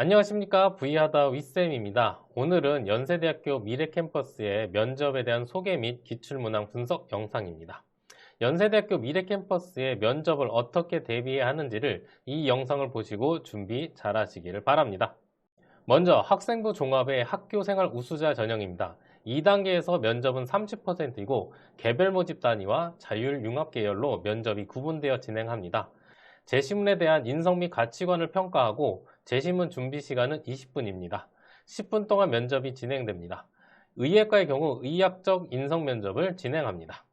안녕하십니까. V하다 윗쌤입니다. 오늘은 연세대학교 미래캠퍼스의 면접에 대한 소개 및 기출문항 분석 영상입니다. 연세대학교 미래캠퍼스의 면접을 어떻게 대비해야 하는지를 이 영상을 보시고 준비 잘 하시기를 바랍니다. 먼저 학생부 종합의 학교생활 우수자 전형입니다. 2단계에서 면접은 30%이고 개별 모집 단위와 자율 융합 계열로 면접이 구분되어 진행합니다. 제시문에 대한 인성 및 가치관을 평가하고 제시문 준비 시간은 20분입니다. 10분 동안 면접이 진행됩니다. 의예과의 경우 의학적 인성 면접을 진행합니다.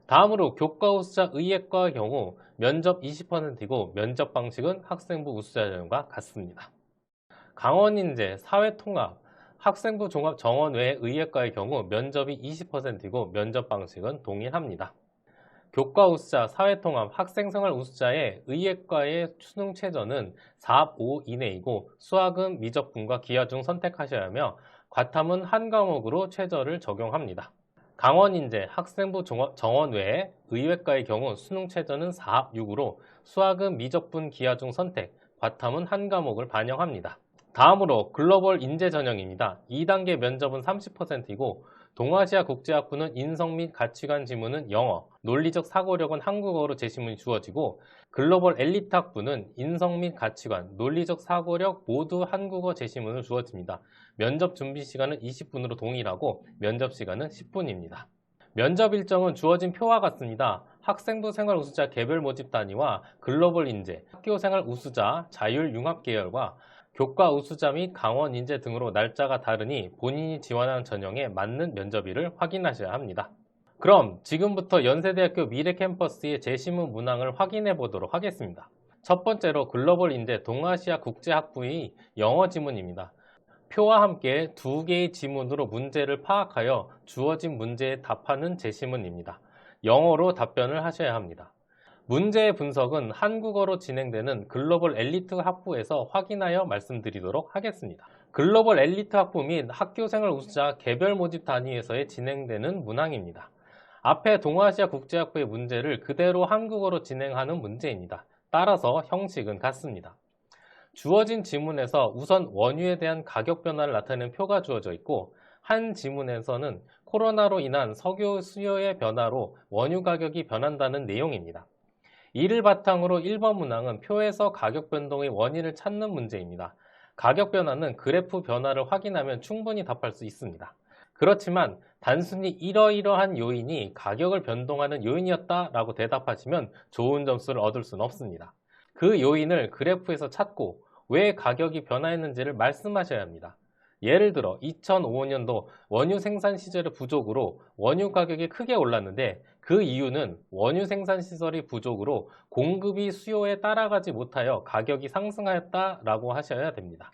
다음으로 교과 우수자 의예과의 경우 면접 20%이고 면접 방식은 학생부 우수자 전형과 같습니다. 강원인재, 사회통합, 학생부 종합 정원 외 의예과의 경우 면접이 20%이고 면접 방식은 동일합니다. 교과 우수자, 사회통합, 학생생활 우수자의 의예과의 수능 최저는 4.5 이내이고 수학은 미적분과 기하 중 선택하셔야 하며 과탐은 한 과목으로 최저를 적용합니다. 강원인재, 학생부 정원 외에 의예과의 경우 수능 최저는 4.6으로 수학은 미적분, 기하 중 선택, 과탐은 한 과목을 반영합니다. 다음으로 글로벌 인재 전형입니다. 2단계 면접은 30%이고 동아시아 국제학부는 인성 및 가치관 지문은 영어, 논리적 사고력은 한국어로 제시문이 주어지고 글로벌 엘리트 학부는 인성 및 가치관, 논리적 사고력 모두 한국어 제시문을 주어집니다. 면접 준비 시간은 20분으로 동일하고 면접 시간은 10분입니다. 면접 일정은 주어진 표와 같습니다. 학생부 생활 우수자 개별 모집 단위와 글로벌 인재, 학교 생활 우수자 자율 융합 계열과 교과 우수자 및 강원 인재 등으로 날짜가 다르니 본인이 지원한 전형에 맞는 면접일을 확인하셔야 합니다. 그럼 지금부터 연세대학교 미래캠퍼스의 제시문 문항을 확인해 보도록 하겠습니다. 첫 번째로 글로벌 인재 동아시아 국제학부의 영어 지문입니다. 표와 함께 두 개의 지문으로 문제를 파악하여 주어진 문제에 답하는 제시문입니다. 영어로 답변을 하셔야 합니다. 문제의 분석은 한국어로 진행되는 글로벌 엘리트 학부에서 확인하여 말씀드리도록 하겠습니다. 글로벌 엘리트 학부 및 학교생활 우수자 개별 모집 단위에서의 진행되는 문항입니다. 앞에 동아시아 국제학부의 문제를 그대로 한국어로 진행하는 문제입니다. 따라서 형식은 같습니다. 주어진 지문에서 우선 원유에 대한 가격 변화를 나타내는 표가 주어져 있고 한 지문에서는 코로나로 인한 석유 수요의 변화로 원유 가격이 변한다는 내용입니다. 이를 바탕으로 1번 문항은 표에서 가격 변동의 원인을 찾는 문제입니다. 가격 변화는 그래프 변화를 확인하면 충분히 답할 수 있습니다. 그렇지만 단순히 이러이러한 요인이 가격을 변동하는 요인이었다라고 대답하시면 좋은 점수를 얻을 수는 없습니다. 그 요인을 그래프에서 찾고 왜 가격이 변화했는지를 말씀하셔야 합니다. 예를 들어 2005년도 원유 생산 시절의 부족으로 원유 가격이 크게 올랐는데 그 이유는 원유 생산 시설이 부족으로 공급이 수요에 따라가지 못하여 가격이 상승하였다라고 하셔야 됩니다.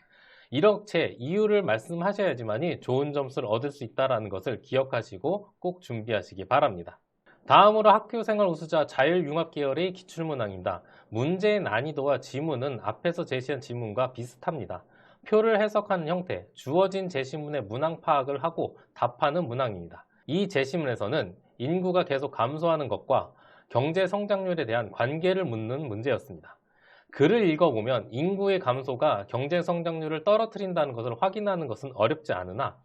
이렇게 이유를 말씀하셔야지만이 좋은 점수를 얻을 수 있다는 것을 기억하시고 꼭 준비하시기 바랍니다. 다음으로 학교생활 우수자 자율융합 계열의 기출문항입니다. 문제의 난이도와 지문은 앞에서 제시한 지문과 비슷합니다. 표를 해석하는 형태, 주어진 제시문의 문항 파악을 하고 답하는 문항입니다. 이 제시문에서는 인구가 계속 감소하는 것과 경제 성장률에 대한 관계를 묻는 문제였습니다. 글을 읽어보면 인구의 감소가 경제 성장률을 떨어뜨린다는 것을 확인하는 것은 어렵지 않으나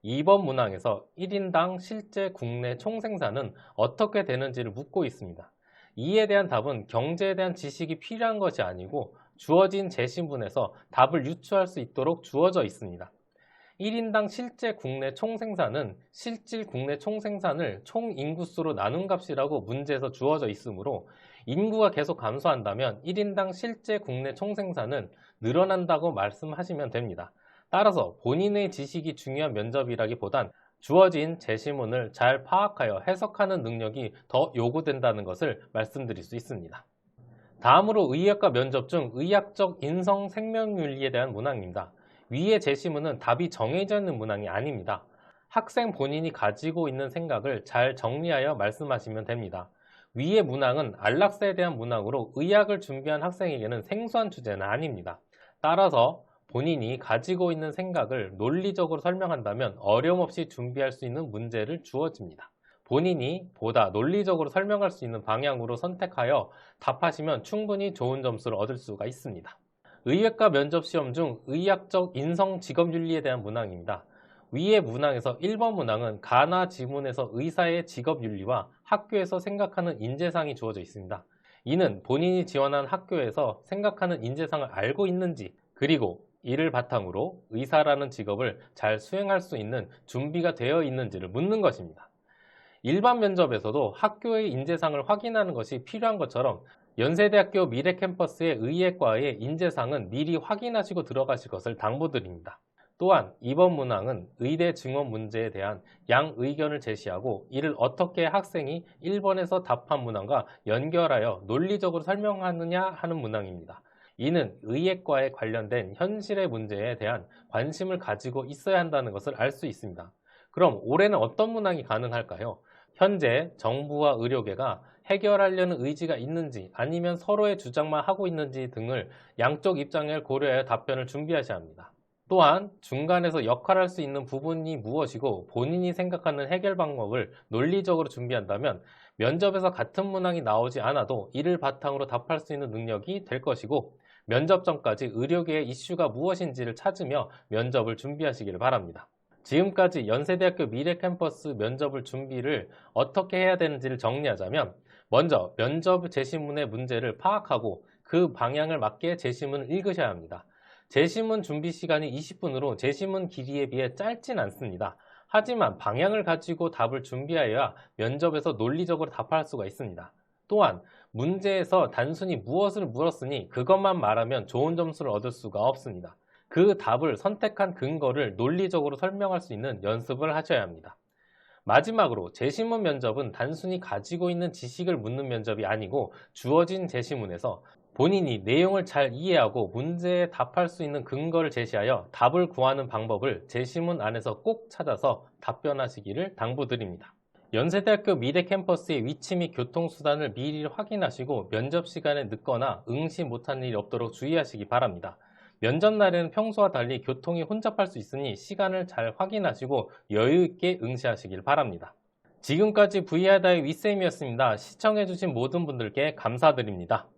2번 문항에서 1인당 실제 국내 총생산은 어떻게 되는지를 묻고 있습니다. 이에 대한 답은 경제에 대한 지식이 필요한 것이 아니고 주어진 제시문에서 답을 유추할 수 있도록 주어져 있습니다. 1인당 실제 국내 총생산은 실질 국내 총생산을 총인구수로 나눈 값이라고 문제에서 주어져 있으므로 인구가 계속 감소한다면 1인당 실제 국내 총생산은 늘어난다고 말씀하시면 됩니다. 따라서 본인의 지식이 중요한 면접이라기보단 주어진 제시문을 잘 파악하여 해석하는 능력이 더 요구된다는 것을 말씀드릴 수 있습니다. 다음으로 의학과 면접 중 의학적 인성 생명윤리에 대한 문항입니다. 위의 제시문은 답이 정해져 있는 문항이 아닙니다. 학생 본인이 가지고 있는 생각을 잘 정리하여 말씀하시면 됩니다. 위의 문항은 안락사에 대한 문항으로 의학을 준비한 학생에게는 생소한 주제는 아닙니다. 따라서 본인이 가지고 있는 생각을 논리적으로 설명한다면 어려움 없이 준비할 수 있는 문제를 주어집니다. 본인이 보다 논리적으로 설명할 수 있는 방향으로 선택하여 답하시면 충분히 좋은 점수를 얻을 수가 있습니다. 의외과 면접 시험 중 의학적 인성 직업윤리에 대한 문항입니다. 위의 문항에서 1번 문항은 가나 지문에서 의사의 직업윤리와 학교에서 생각하는 인재상이 주어져 있습니다. 이는 본인이 지원한 학교에서 생각하는 인재상을 알고 있는지, 그리고 이를 바탕으로 의사라는 직업을 잘 수행할 수 있는 준비가 되어 있는지를 묻는 것입니다. 일반 면접에서도 학교의 인재상을 확인하는 것이 필요한 것처럼 연세대학교 미래캠퍼스의 의예과의 인재상은 미리 확인하시고 들어가실 것을 당부드립니다. 또한 이번 문항은 의대 증원 문제에 대한 양 의견을 제시하고 이를 어떻게 학생이 1번에서 답한 문항과 연결하여 논리적으로 설명하느냐 하는 문항입니다. 이는 의예과에 관련된 현실의 문제에 대한 관심을 가지고 있어야 한다는 것을 알 수 있습니다. 그럼 올해는 어떤 문항이 가능할까요? 현재 정부와 의료계가 해결하려는 의지가 있는지 아니면 서로의 주장만 하고 있는지 등을 양쪽 입장을 고려하여 답변을 준비하셔야 합니다. 또한 중간에서 역할할 수 있는 부분이 무엇이고 본인이 생각하는 해결 방법을 논리적으로 준비한다면 면접에서 같은 문항이 나오지 않아도 이를 바탕으로 답할 수 있는 능력이 될 것이고, 면접 전까지 의료계의 이슈가 무엇인지를 찾으며 면접을 준비하시길 바랍니다. 지금까지 연세대학교 미래캠퍼스 면접을 준비를 어떻게 해야 되는지를 정리하자면, 먼저 면접 제시문의 문제를 파악하고 그 방향을 맞게 제시문을 읽으셔야 합니다. 제시문 준비 시간이 20분으로 제시문 길이에 비해 짧진 않습니다. 하지만 방향을 가지고 답을 준비하여야 면접에서 논리적으로 답할 수가 있습니다. 또한 문제에서 단순히 무엇을 물었으니 그것만 말하면 좋은 점수를 얻을 수가 없습니다. 그 답을 선택한 근거를 논리적으로 설명할 수 있는 연습을 하셔야 합니다. 마지막으로 제시문 면접은 단순히 가지고 있는 지식을 묻는 면접이 아니고 주어진 제시문에서 본인이 내용을 잘 이해하고 문제에 답할 수 있는 근거를 제시하여 답을 구하는 방법을 제시문 안에서 꼭 찾아서 답변하시기를 당부드립니다. 연세대학교 미래캠퍼스의 위치 및 교통수단을 미리 확인하시고 면접 시간에 늦거나 응시 못한 일이 없도록 주의하시기 바랍니다. 면접 날에는 평소와 달리 교통이 혼잡할 수 있으니 시간을 잘 확인하시고 여유 있게 응시하시길 바랍니다. 지금까지 브이하다의 윗쌤이었습니다. 시청해주신 모든 분들께 감사드립니다.